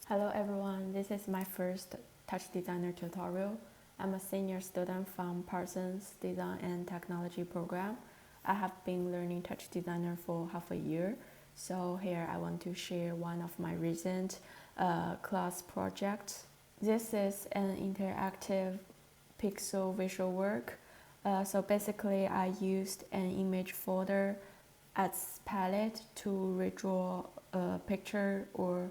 Hello everyone, this is my first TouchDesigner tutorial. I'm a senior student from Parsons Design and Technology program. I have been learning TouchDesigner for half a year, so here I want to share one of my recent class projects. This is an interactive pixel visual work. So basically I used an image folder as palette to redraw a picture or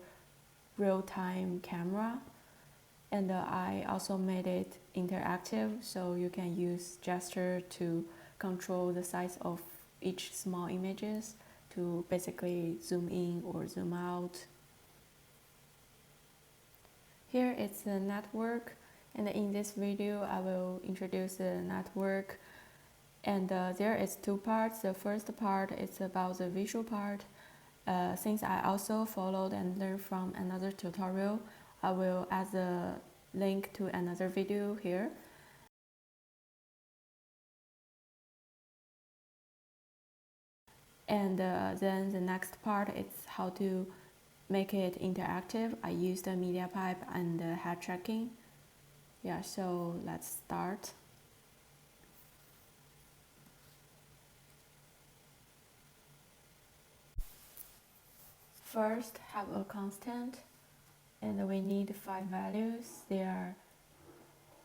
real-time camera, and I also made it interactive, so you can use gesture to control the size of each small images to basically zoom in or zoom out. Here is the network, and in this video I will introduce the network, and there is two parts. The first part is about the visual part. Since I also followed and learned from another tutorial, I will add the link to another video here. And then the next part is how to make it interactive. I used the media pipe and the head tracking. Yeah, so let's start. First, have a constant, and we need 5 values. They are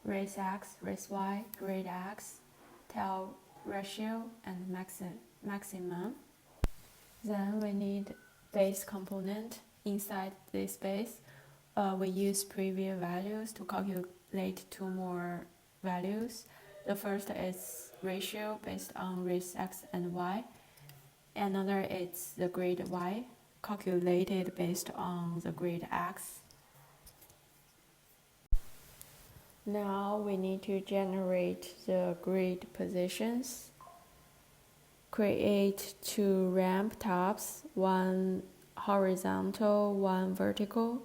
raise x, raise y, grade x, tail ratio, and maximum. Then we need base component. Inside this base, we use previous values to calculate 2 more values. The first is ratio based on raise x and y. Another is the grade y, calculated based on the grade x. Now we need to generate the grid positions. Create 2 ramp tops, one horizontal, one vertical.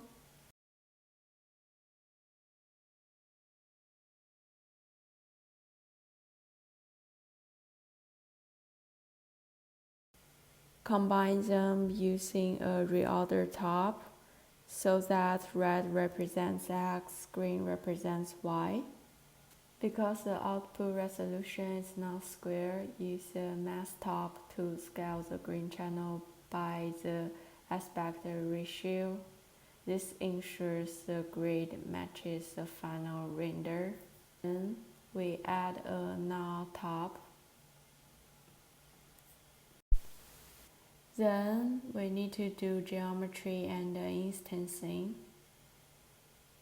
Combine them using a reorder top so that red represents X, green represents Y. Because the output resolution is not square, use a mask top to scale the green channel by the aspect ratio. This ensures the grid matches the final render. Then we add a null top. Then we need to do geometry and instancing.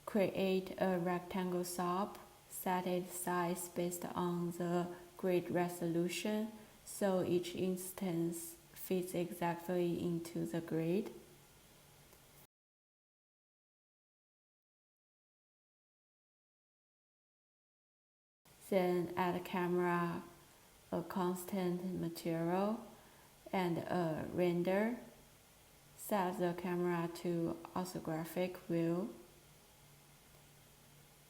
Create a rectangle sub, set its size based on the grid resolution, so each instance fits exactly into the grid. Then add a camera, a constant material, and a render. Set the camera to orthographic view.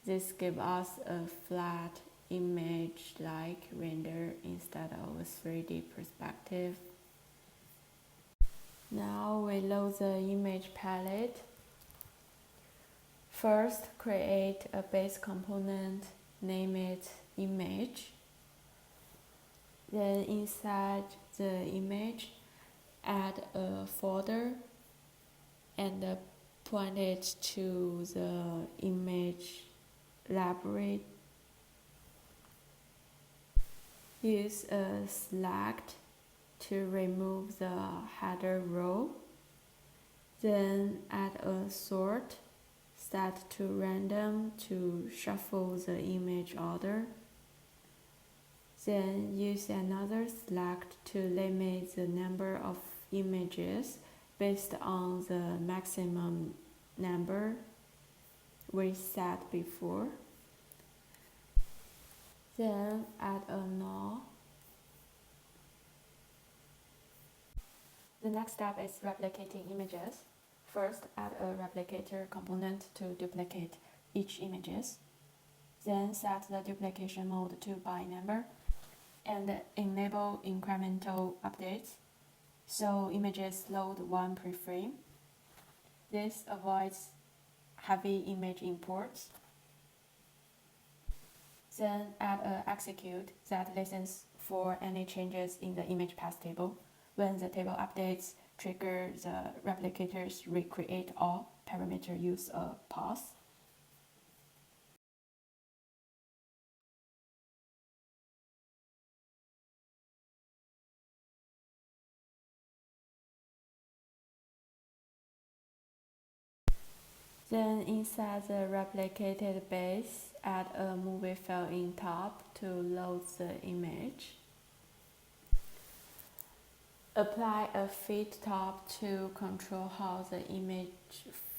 This gives us a flat image-like render instead of a 3D perspective. Now we load the image palette. First, create a base component, name it image. Then inside the image, add a folder and point it to the image library. Use a select to remove the header row. Then add a sort, set to random to shuffle the image order. Then use another select to limit the number of images based on the maximum number we set before. Then add a null. The next step is replicating images. First, add a replicator component to duplicate each images. Then set the duplication mode to by number and enable incremental updates so images load one per frame. This avoids heavy image imports. Then add a execute that listens for any changes in the image path table. When the table updates, trigger the replicators recreate all parameter use a pause. Then inside the replicated base, add a movie file in top to load the image. Apply a feed top to control how the image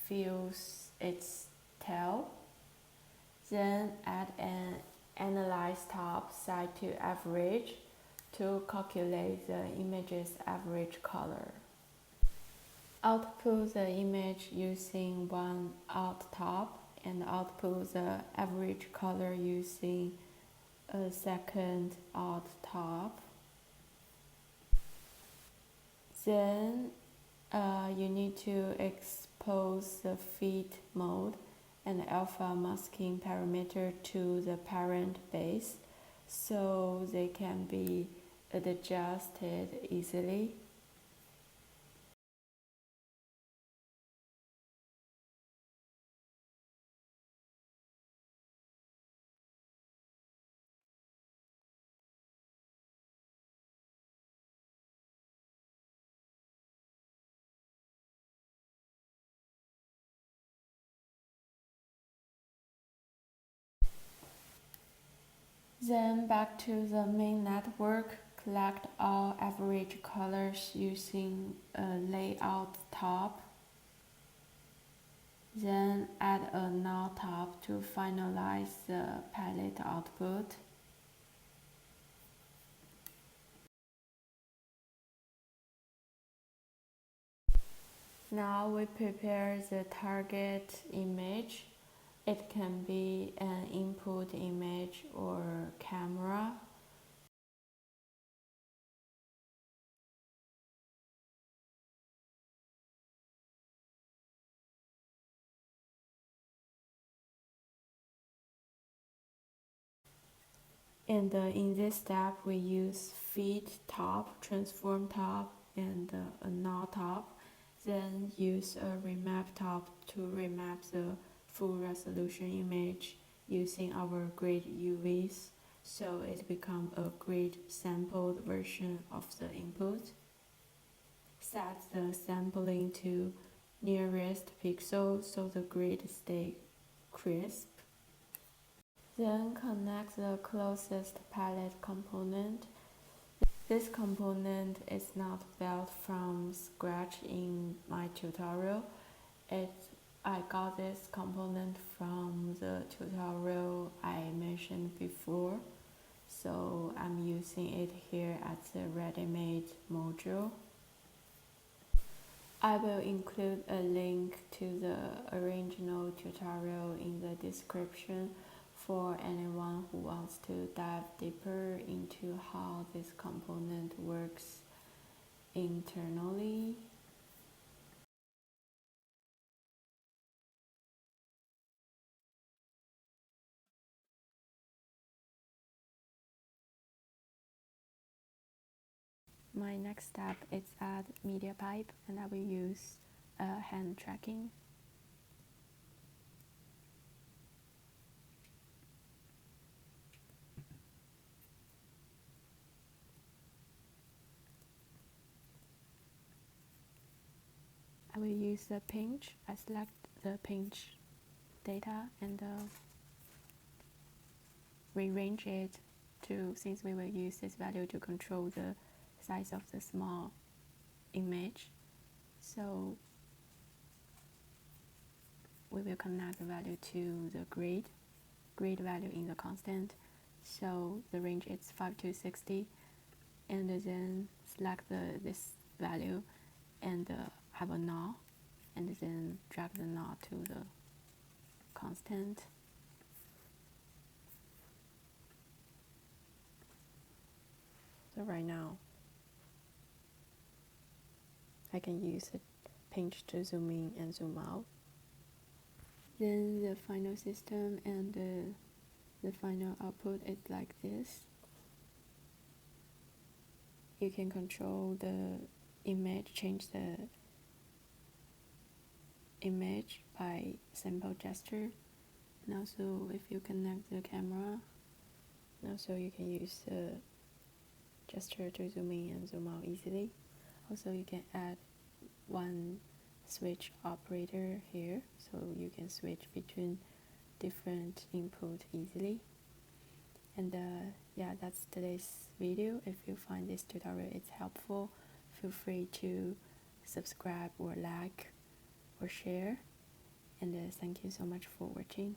feels its tail. Then add an analyze top set to average to calculate the image's average color. Output the image using one alt top and output the average color using a second alt top. Then you need to expose the feed mode and alpha masking parameter to the parent base so they can be adjusted easily. Then back to the main network, collect all average colors using a layout top. Then add a null top to finalize the palette output. Now we prepare the target image. It can be an input image or camera. And in this step, we use feed top, transform top, and a null top. Then use a remap top to remap the full resolution image using our grid UVs, so it becomes a grid sampled version of the input. Set the sampling to nearest pixel so the grid stays crisp. Then connect the closest palette component. This component is not built from scratch in my tutorial. I got this component from the tutorial I mentioned before, so I'm using it here as a ready-made module. I will include a link to the original tutorial in the description for anyone who wants to dive deeper into how this component works internally. My next step is add media pipe, and I will use hand tracking. I will use the pinch. I select the pinch data and rearrange it to, since we will use this value to control the size of the small image. So we will connect the value to the grid value in the constant. So the range is 5 to 60, and then select this value and have a null, and then drag the null to the constant. So right now, I can use a pinch to zoom in and zoom out. Then the final system and the final output is like this. You can control the image, change the image by simple gesture. And also if you connect the camera, and also you can use the gesture to zoom in and zoom out easily. Also you can add one switch operator here, so you can switch between different input easily. And yeah, that's today's video. If you find this tutorial is helpful, feel free to subscribe or like or share. And thank you so much for watching.